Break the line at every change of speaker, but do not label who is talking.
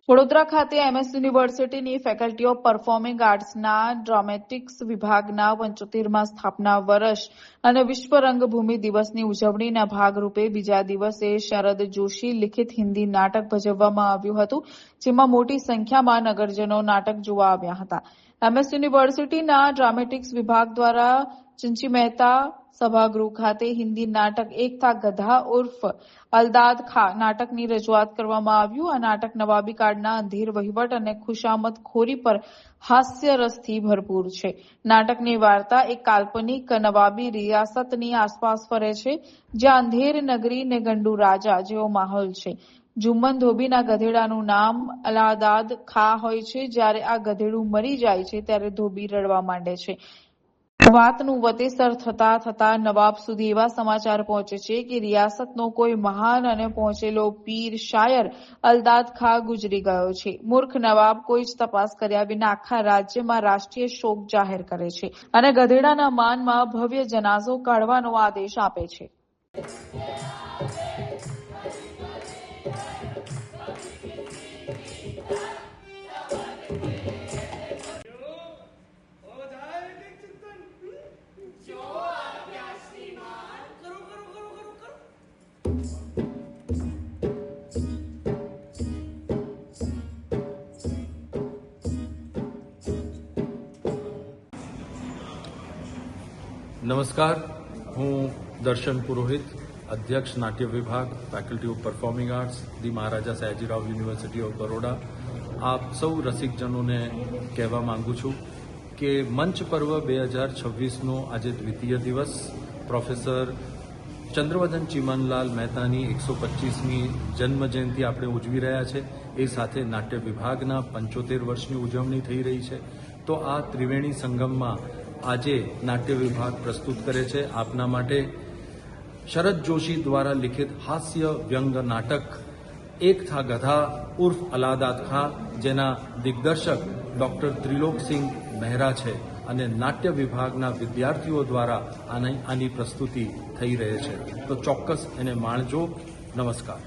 વડોદરા ખાતે એમએસ યુનિવર્સિટીની faculty of performing આર્ટ્સના ડ્રામેટિક્સ વિભાગના 75મા સ્થાપના વર્ષ અને વિશ્વ રંગભૂમિ દિવસની ઉજવણીના ભાગરૂપે બીજા દિવસે શરદ જોશી લિખિત હિન્દી નાટક ભજવવામાં આવ્યું હતું, જેમાં મોટી સંખ્યામાં નગરજનો નાટક જોવા આવ્યા હતા. એમએસ યુનિવર્સિટીના ડ્રામેટિક્સ વિભાગ દ્વારા ચંચી મહેતા સભાગૃહ ખાતે હિન્દી નાટક એક થા ગધા ઉર્ફ અલદાદ ખા નાટકની રજૂઆત કરવામાં આવ્યું. આ નાટક નવાબી કાળના અંધેર વહીવટ અને ખુશામતખોરી પર હાસ્ય રસથી ભરપૂર છે. નાટકની વાર્તા એક કાલ્પનિક નવાબી રિયાસતની આસપાસ ફરે છે, જ્યાં અંધેર નગરી ને ગંડુ રાજા જેવો માહોલ છે. જુમ્મન ધોબીના ગધેડાનું નામ અલાદાદ ખા હોય છે. જ્યારે આ ગધેડું મરી જાય છે ત્યારે ધોબી રડવા માંડે છે. વાતનું વતેસર થતા થતા નવાબ સુધી એવા સમાચાર પહોંચે છે કે રિયાસતનો કોઈ મહાન અને પહોંચેલો પીર શાયર અલદાદ ખા ગુજરી ગયો છે. મૂર્ખ નવાબ કોઈ જ તપાસ કર્યા વિના આખા રાજ્યમાં રાષ્ટ્રીય શોક જાહેર કરે છે અને ગધેડાના માનમાં ભવ્ય જનાઝો કાઢવાનો આદેશ આપે છે.
નમસ્કાર, હું દર્શન પુરોહિત, અધ્યક્ષ નાટ્ય વિભાગ, faculty of performing arts, the Maharaja Sayajirao university of Baroda. આપ સૌ રસિકજનોને કહેવા માંગુ છું કે મંચ પર્વ 2026નો આજે દ્વિતીય દિવસ પ્રોફેસર ચંદ્રવદન ચીમનલાલ મહેતાની 125મી જન્મજયંતિ આપણે ઉજવી રહ્યા છે. એ સાથે નાટ્ય વિભાગના 75 વર્ષની ઉજવણી થઈ રહી છે. તો આ ત્રિવેણી સંગમમાં આજે નાટ્ય વિભાગ પ્રસ્તુત કરે છે આપના માટે શરદ જોશી દ્વારા લિખિત હાસ્ય વ્યંગ નાટક એક થા ગધા ઉર્ફ અલાદાદ ખા, જેના દિગ્દર્શક ડોક્ટર ત્રિલોકસિંહ મહેરા છે અને નાટ્ય વિભાગના વિદ્યાર્થીઓ દ્વારા આની પ્રસ્તુતિ થઈ રહી છે. તો ચોક્કસ એને માણજો. નમસ્કાર.